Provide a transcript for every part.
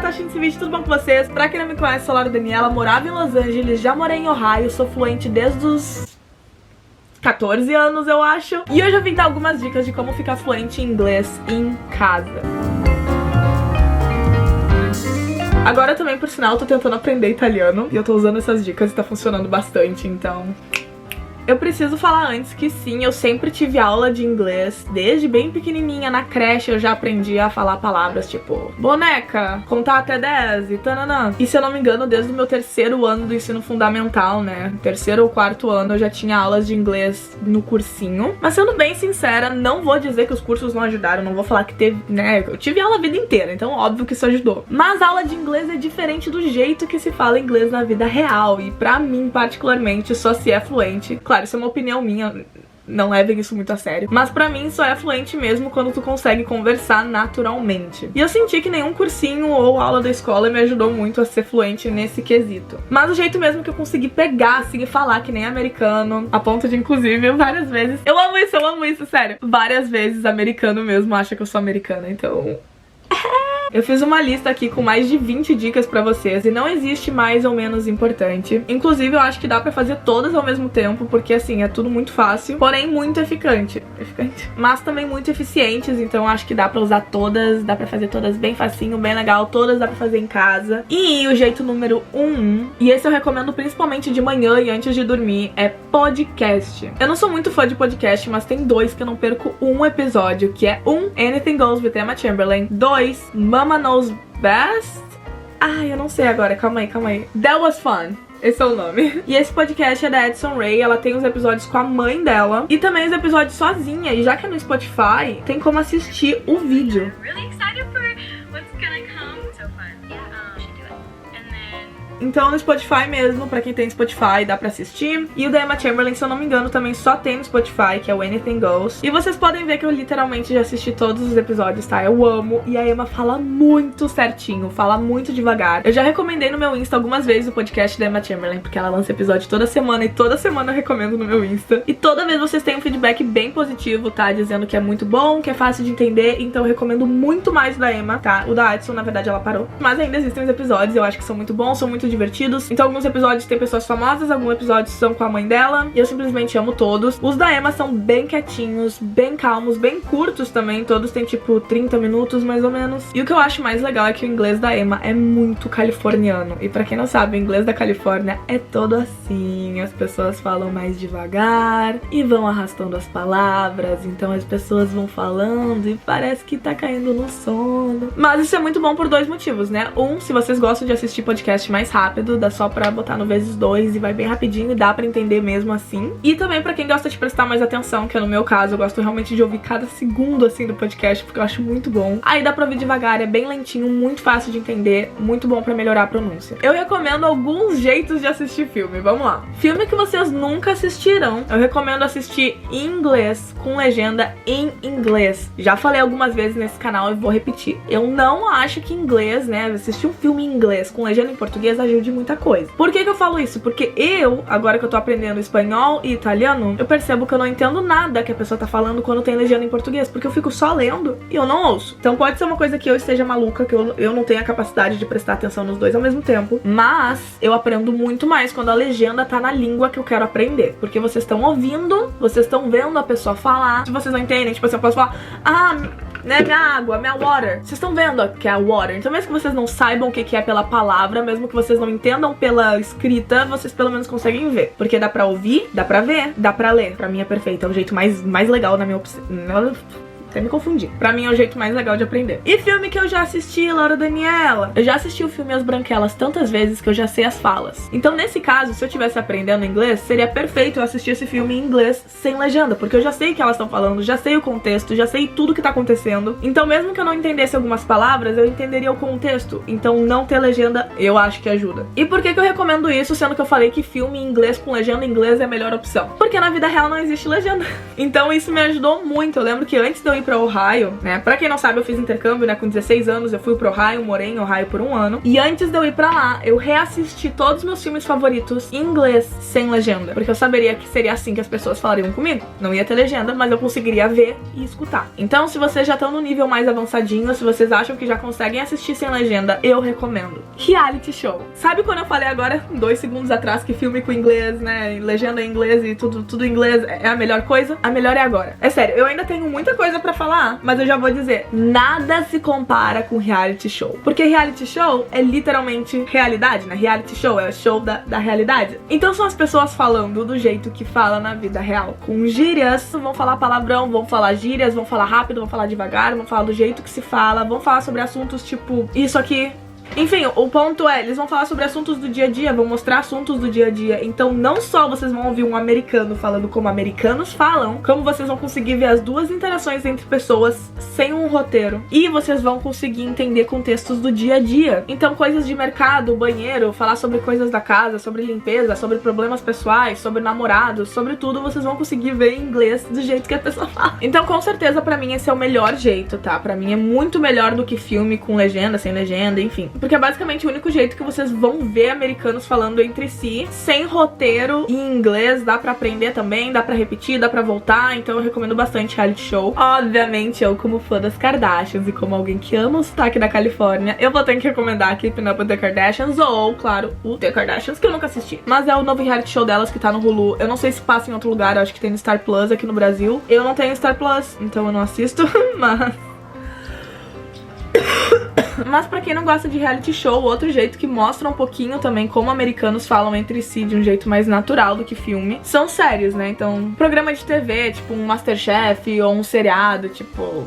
tô achando esse vídeo? Tudo bom com vocês? Pra quem não me conhece, sou a Laura Daniela, morava em Los Angeles, já morei em Ohio, sou fluente desde os 14 anos, eu acho. E hoje eu vim dar algumas dicas de como ficar fluente em inglês em casa. Agora também, por sinal, eu tô tentando aprender italiano e eu tô usando essas dicas e tá funcionando bastante, então... Eu preciso falar antes que sim, eu sempre tive aula de inglês, desde bem pequenininha, na creche eu já aprendi a falar palavras tipo boneca, contar até 10 e tananã. E se eu não me engano, desde o meu terceiro ano do ensino fundamental, né, terceiro ou quarto ano, eu já tinha aulas de inglês no cursinho. Mas sendo bem sincera, não vou dizer que os cursos não ajudaram, não vou falar que teve, né, eu tive aula a vida inteira, então óbvio que isso ajudou. Mas a aula de inglês é diferente do jeito que se fala inglês na vida real, e pra mim, particularmente, só se é fluente. Claro, isso é uma opinião minha, não levem isso muito a sério, mas pra mim só é fluente mesmo quando tu consegue conversar naturalmente. E eu senti que nenhum cursinho ou aula da escola me ajudou muito a ser fluente nesse quesito. Mas o jeito mesmo que eu consegui pegar, assim, e falar que nem americano, a ponto de, inclusive, várias vezes... Eu amo isso, sério. Várias vezes americano mesmo acha que eu sou americana, então... Eu fiz uma lista aqui com mais de 20 dicas pra vocês e não existe mais ou menos importante. Inclusive, eu acho que dá pra fazer todas ao mesmo tempo, porque assim, é tudo muito fácil, porém muito eficante. Mas também muito eficientes, então acho que dá pra usar todas, dá pra fazer todas bem facinho, bem legal, todas dá pra fazer em casa. E o jeito número 1, e esse eu recomendo principalmente de manhã e antes de dormir, é podcast. Eu não sou muito fã de podcast, mas tem dois que eu não perco um episódio, que é Anything Goes with Emma Chamberlain, 2, Mama Knows Best. Ai, eu não sei agora, calma aí. That Was Fun. Esse é o nome. E esse podcast é da Addison Rae, ela tem os episódios com a mãe dela e também os episódios sozinha, e já que é no Spotify, tem como assistir o vídeo. Então no Spotify mesmo, pra quem tem Spotify, dá pra assistir. E o da Emma Chamberlain, se eu não me engano, também só tem no Spotify, que é o Anything Goes. E vocês podem ver que eu literalmente já assisti todos os episódios, tá? Eu amo. E a Emma fala muito certinho, fala muito devagar. Eu já recomendei no meu Insta algumas vezes o podcast da Emma Chamberlain, porque ela lança episódio toda semana e toda semana eu recomendo no meu Insta. E toda vez vocês têm um feedback bem positivo, tá? Dizendo que é muito bom, que é fácil de entender. Então eu recomendo muito mais o da Emma, tá? O da Addison, na verdade, ela parou. Mas ainda existem os episódios, eu acho que são muito bons, são muito divertidos. Então alguns episódios tem pessoas famosas, alguns episódios são com a mãe dela, e eu simplesmente amo todos. Os da Emma são bem quietinhos, bem calmos, bem curtos também, todos têm tipo 30 minutos mais ou menos. E o que eu acho mais legal é que o inglês da Emma é muito californiano, e pra quem não sabe, o inglês da Califórnia é todo assim, as pessoas falam mais devagar e vão arrastando as palavras, então as pessoas vão falando e parece que tá caindo no sono. Mas isso é muito bom por dois motivos, né? Se vocês gostam de assistir podcast mais rápido, dá só pra botar no vezes 2 e vai bem rapidinho e dá pra entender mesmo assim. E também pra quem gosta de prestar mais atenção, que é no meu caso, eu gosto realmente de ouvir cada segundo assim do podcast, porque eu acho muito bom. Aí dá pra ouvir devagar, é bem lentinho, muito fácil de entender, muito bom pra melhorar a pronúncia. Eu recomendo alguns jeitos de assistir filme, vamos lá. Filme que vocês nunca assistiram, eu recomendo assistir em inglês, com legenda em inglês. Já falei algumas vezes nesse canal e vou repetir. Eu não acho que inglês, né, assistir um filme em inglês com legenda em português ajude muita coisa. Por que eu falo isso? Porque agora que eu tô aprendendo espanhol e italiano, eu percebo que eu não entendo nada que a pessoa tá falando quando tem legenda em português, porque eu fico só lendo e eu não ouço. Então pode ser uma coisa que eu esteja maluca, que eu não tenho a capacidade de prestar atenção nos dois ao mesmo tempo, mas eu aprendo muito mais quando a legenda tá na língua que eu quero aprender, porque vocês estão ouvindo, vocês estão vendo a pessoa falar. Se vocês não entendem, tipo assim, eu posso falar, né, minha água, minha water. Vocês estão vendo que é a water. Então mesmo que vocês não saibam o que é pela palavra, mesmo que vocês não entendam pela escrita, vocês pelo menos conseguem ver. Porque dá pra ouvir, dá pra ver, dá pra ler. Pra mim é perfeito, é o jeito mais legal na minha opção. Até me confundi. Pra mim é o jeito mais legal de aprender. E filme que eu já assisti, Laura Daniela? Eu já assisti o filme As Branquelas tantas vezes que eu já sei as falas. Então nesse caso, se eu estivesse aprendendo inglês, seria perfeito eu assistir esse filme em inglês sem legenda, porque eu já sei o que elas estão falando, já sei o contexto, já sei tudo que tá acontecendo. Então mesmo que eu não entendesse algumas palavras, eu entenderia o contexto. Então não ter legenda, eu acho que ajuda. E por que eu recomendo isso, sendo que eu falei que filme em inglês com legenda em inglês é a melhor opção? Porque na vida real não existe legenda. Então isso me ajudou muito. Eu lembro que antes de eu ir pra Ohio, né? Pra quem não sabe, eu fiz intercâmbio, né? Com 16 anos, eu fui pro Ohio, morei em Ohio por 1 ano. E antes de eu ir pra lá, eu reassisti todos os meus filmes favoritos em inglês, sem legenda. Porque eu saberia que seria assim que as pessoas falariam comigo. Não ia ter legenda, mas eu conseguiria ver e escutar. Então, se vocês já estão no nível mais avançadinho, se vocês acham que já conseguem assistir sem legenda, eu recomendo. Reality show. Sabe quando eu falei agora, 2 segundos atrás, que filme com inglês, né? Legenda em inglês e tudo em inglês é a melhor coisa? A melhor é agora. É sério, eu ainda tenho muita coisa pra falar, mas eu já vou dizer, nada se compara com reality show. Porque reality show é literalmente realidade, né? Reality show é o show da realidade. Então são as pessoas falando do jeito que fala na vida real. Com gírias, vão falar palavrão, vão falar gírias, vão falar rápido, vão falar devagar, vão falar do jeito que se fala, vão falar sobre assuntos tipo isso aqui. Enfim, o ponto é, eles vão falar sobre assuntos do dia a dia, vão mostrar assuntos do dia a dia. Então não só vocês vão ouvir um americano falando como americanos falam, como vocês vão conseguir ver as duas interações entre pessoas sem um roteiro. E vocês vão conseguir entender contextos do dia a dia. Então coisas de mercado, banheiro, falar sobre coisas da casa, sobre limpeza, sobre problemas pessoais, sobre namorados, sobre tudo, vocês vão conseguir ver em inglês do jeito que a pessoa fala. Então com certeza pra mim esse é o melhor jeito, tá? Pra mim é muito melhor do que filme com legenda, sem legenda, enfim. Porque é basicamente o único jeito que vocês vão ver americanos falando entre si, sem roteiro, em inglês. Dá pra aprender também, dá pra repetir, dá pra voltar. Então eu recomendo bastante reality show. Obviamente eu, como fã das Kardashians e como alguém que ama o sotaque da Califórnia, eu vou ter que recomendar Keeping Up with the Kardashians, ou, claro, o The Kardashians, que eu nunca assisti. Mas é o novo reality show delas que tá no Hulu. Eu não sei se passa em outro lugar, eu acho que tem no Star Plus aqui no Brasil. Eu não tenho Star Plus, então eu não assisto, Mas pra quem não gosta de reality show, outro jeito que mostra um pouquinho também como americanos falam entre si de um jeito mais natural do que filme, são séries, né? Então, programa de TV, tipo um MasterChef ou um seriado, tipo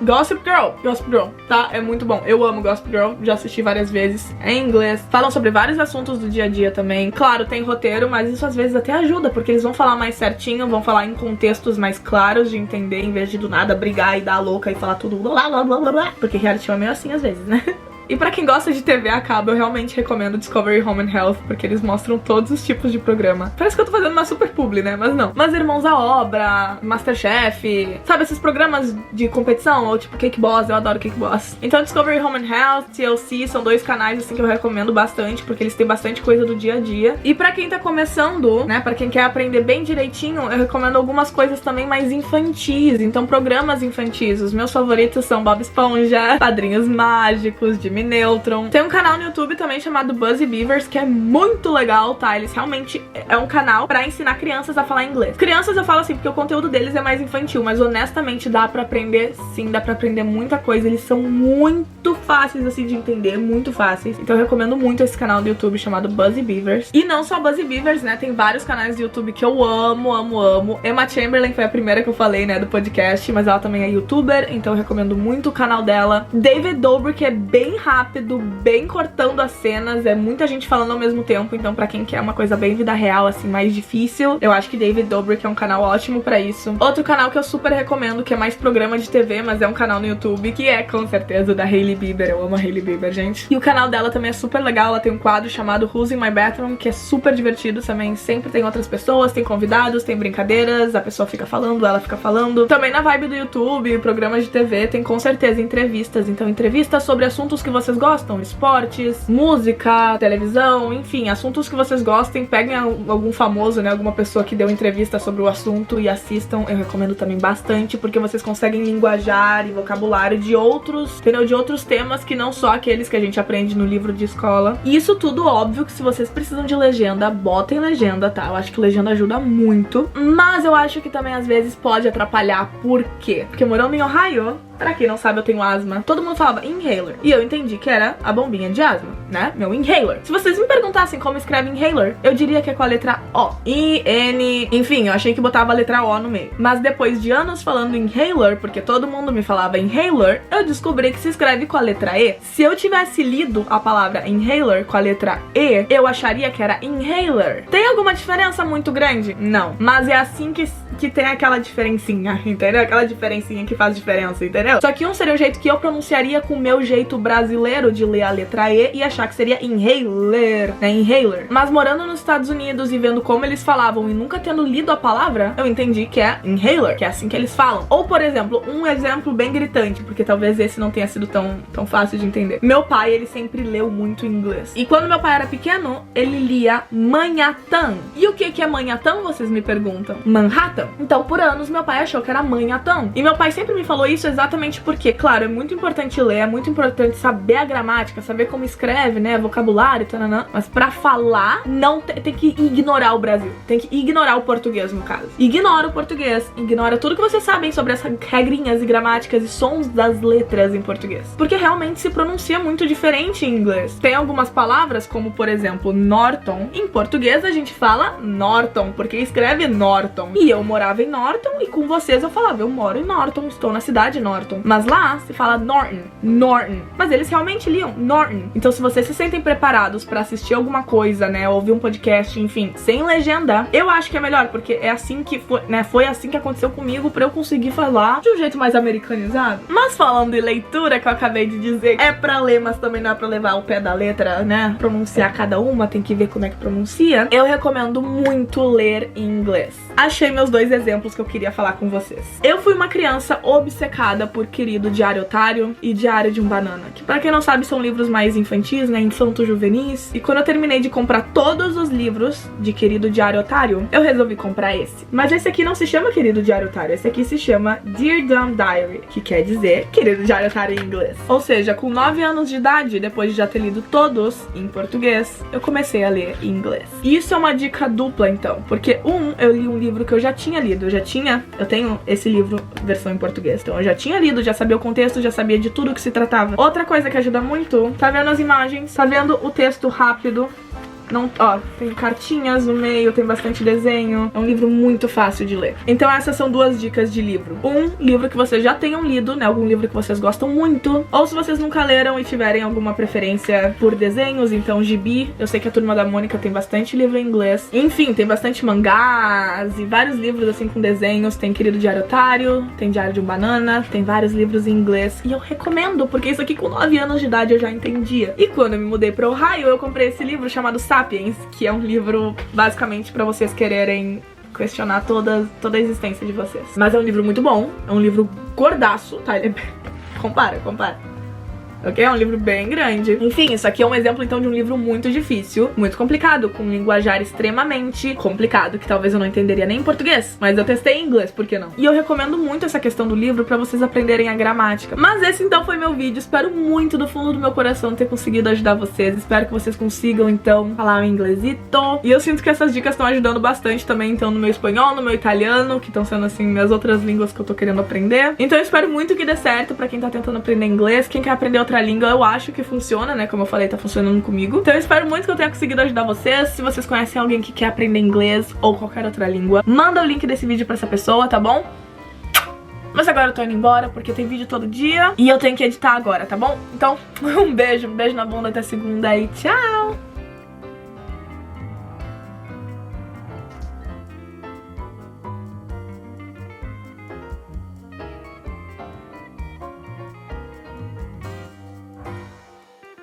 Gossip Girl, tá? É muito bom. Eu amo Gossip Girl, já assisti várias vezes. É em inglês. Falam sobre vários assuntos do dia a dia também. Claro, tem roteiro, mas isso às vezes até ajuda, porque eles vão falar mais certinho, vão falar em contextos mais claros de entender, em vez de do nada brigar e dar a louca e falar tudo blá blá blá blá blá. Porque reality show é meio assim às vezes, né? E pra quem gosta de TV a cabo, eu realmente recomendo Discovery Home and Health, porque eles mostram todos os tipos de programa. Parece que eu tô fazendo uma super publi, né? Mas não. Mas Irmãos à Obra, MasterChef, sabe esses programas de competição? Ou tipo Cake Boss, eu adoro Cake Boss. Então Discovery Home and Health, TLC, são 2 canais assim que eu recomendo bastante, porque eles têm bastante coisa do dia a dia. E pra quem tá começando, né, pra quem quer aprender bem direitinho, eu recomendo algumas coisas também mais infantis. Então programas infantis. Os meus favoritos são Bob Esponja, Padrinhos Mágicos, Jimmy Neutron. Tem um canal no YouTube também chamado Buzzy Beavers, que é muito legal, tá? Eles realmente é um canal pra ensinar crianças a falar inglês. Crianças eu falo assim, porque o conteúdo deles é mais infantil, mas honestamente dá pra aprender, sim, dá pra aprender muita coisa. Eles são muito fáceis, assim, de entender, muito fáceis. Então eu recomendo muito esse canal do YouTube chamado Buzzy Beavers. E não só Buzzy Beavers, né? Tem vários canais do YouTube que eu amo. Emma Chamberlain foi a primeira que eu falei, né, do podcast, mas ela também é youtuber, então eu recomendo muito o canal dela. David Dobrik, que é bem rápido, bem cortando as cenas, é muita gente falando ao mesmo tempo, então pra quem quer uma coisa bem vida real, assim, mais difícil, eu acho que David Dobrik é um canal ótimo pra isso. Outro canal que eu super recomendo, que é mais programa de TV, mas é um canal no YouTube, que é com certeza o da Hailey Bieber. Eu amo a Hailey Bieber, gente. E o canal dela também é super legal, ela tem um quadro chamado Who's in My Bathroom, que é super divertido também, sempre tem outras pessoas, tem convidados, tem brincadeiras, a pessoa fica falando, ela fica falando. Também na vibe do YouTube, programas de TV, tem com certeza entrevistas, então entrevistas sobre assuntos que vocês gostam, esportes, música, televisão, enfim, assuntos que vocês gostem, peguem algum famoso, né, alguma pessoa que deu entrevista sobre o assunto e assistam. Eu recomendo também bastante, porque vocês conseguem linguajar e vocabulário de outros, entendeu? De outros temas que não só aqueles que a gente aprende no livro de escola. E isso tudo, óbvio, que se vocês precisam de legenda, botem legenda, tá? Eu acho que legenda ajuda muito, mas eu acho que também às vezes pode atrapalhar. Por quê? Porque morando em Ohio, pra quem não sabe, eu tenho asma. Todo mundo falava inhaler. E eu entendi que era a bombinha de asma, né? Meu inhaler. Se vocês me perguntassem como escreve inhaler, eu diria que é com a letra O. I-N... Enfim, eu achei que botava a letra O no meio. Mas depois de anos falando inhaler, porque todo mundo me falava inhaler, eu descobri que se escreve com a letra E. Se eu tivesse lido a palavra inhaler com a letra E, eu acharia que era inhaler. Tem alguma diferença muito grande? Não. Mas é assim que tem aquela diferencinha, entendeu? Aquela diferencinha que faz diferença, entendeu? entendeu? Só que um seria o jeito que eu pronunciaria com o meu jeito brasileiro de ler a letra E e achar que seria inhaler, né? Inhaler. Mas morando nos Estados Unidos e vendo como eles falavam e nunca tendo lido a palavra, eu entendi que é inhaler, que é assim que eles falam. Ou, por exemplo, um exemplo bem gritante, porque talvez esse não tenha sido tão fácil de entender. Meu pai, ele sempre leu muito inglês. E quando meu pai era pequeno, ele lia Manhattan. E o que é Manhattan, vocês me perguntam? Manhattan. Então, por anos, meu pai achou que era Manhattan. E meu pai sempre me falou isso exatamente porque, claro, é muito importante ler, é muito importante saber a gramática, saber como escreve, né, vocabulário, tananã. Mas pra falar, não tem que ignorar o Brasil. Tem que ignorar o português, no caso. Ignora o português, ignora tudo que vocês sabem sobre essas regrinhas e gramáticas e sons das letras em português. Porque realmente se pronuncia muito diferente em inglês. Tem algumas palavras, como por exemplo, Norton. Em português a gente fala Norton, porque escreve Norton. E eu morava em Norton e com vocês eu falava, eu moro em Norton, estou na cidade de Norton. Mas lá se fala Norton, Norton. Mas eles realmente liam Norton. Então se vocês se sentem preparados pra assistir alguma coisa, né, ouvir um podcast, enfim, sem legenda, eu acho que é melhor, porque é assim que foi, né, foi assim que aconteceu comigo pra eu conseguir falar de um jeito mais americanizado. Mas falando em leitura, que eu acabei de dizer, é pra ler, mas também não é pra levar ao pé da letra, né, pronunciar cada uma, tem que ver como é que pronuncia. Eu recomendo muito ler em inglês. Achei meus 2 exemplos que eu queria falar com vocês. Eu fui uma criança obcecada por Querido Diário Otário e Diário de um Banana, que pra quem não sabe são livros mais infantis, né, infanto-juvenis. E quando eu terminei de comprar todos os livros de Querido Diário Otário, eu resolvi comprar esse. Mas esse aqui não se chama Querido Diário Otário, esse aqui se chama Dear Dumb Diary, que quer dizer Querido Diário Otário em inglês. Ou seja, com 9 anos de idade, depois de já ter lido todos em português, eu comecei a ler em inglês. E isso é uma dica dupla, então, porque eu li um livro que eu já tinha lido, eu tenho esse livro versão em português, então eu já tinha lido, já sabia o contexto, já sabia de tudo que se tratava. Outra coisa que ajuda muito, tá vendo as imagens, tá vendo o texto rápido. Não, ó, tem cartinhas no meio, tem bastante desenho. É um livro muito fácil de ler. Então essas são 2 dicas de livro. Um livro que vocês já tenham lido, né, algum livro que vocês gostam muito. Ou se vocês nunca leram e tiverem alguma preferência por desenhos, então gibi. Eu sei que a Turma da Mônica tem bastante livro em inglês. Enfim, tem bastante mangás e vários livros assim com desenhos. Tem Querido Diário Otário, tem Diário de um Banana, tem vários livros em inglês. E eu recomendo, porque isso aqui com 9 anos de idade eu já entendia. E quando eu me mudei pra Ohio, eu comprei esse livro chamado Sapiens, que é um livro basicamente pra vocês quererem questionar toda a existência de vocês. Mas é um livro muito bom, é um livro gordaço, tá? Ele é... compara. Ok? É um livro bem grande. Enfim, isso aqui é um exemplo então de um livro muito difícil, muito complicado, com um linguajar extremamente complicado, que talvez eu não entenderia nem em português, mas eu testei em inglês, por que não? E eu recomendo muito essa questão do livro pra vocês aprenderem a gramática. Mas esse então foi meu vídeo, espero muito do fundo do meu coração ter conseguido ajudar vocês, espero que vocês consigam então falar o inglesito. E eu sinto que essas dicas estão ajudando bastante também então no meu espanhol, no meu italiano, que estão sendo assim minhas outras línguas que eu tô querendo aprender. Então eu espero muito que dê certo pra quem tá tentando aprender inglês, quem quer aprender outra língua, eu acho que funciona, né? Como eu falei, tá funcionando comigo. Então eu espero muito que eu tenha conseguido ajudar vocês. Se vocês conhecem alguém que quer aprender inglês ou qualquer outra língua, manda o link desse vídeo pra essa pessoa, tá bom? Mas agora eu tô indo embora porque tem vídeo todo dia e eu tenho que editar agora, tá bom? Então, um beijo na bunda até segunda e tchau!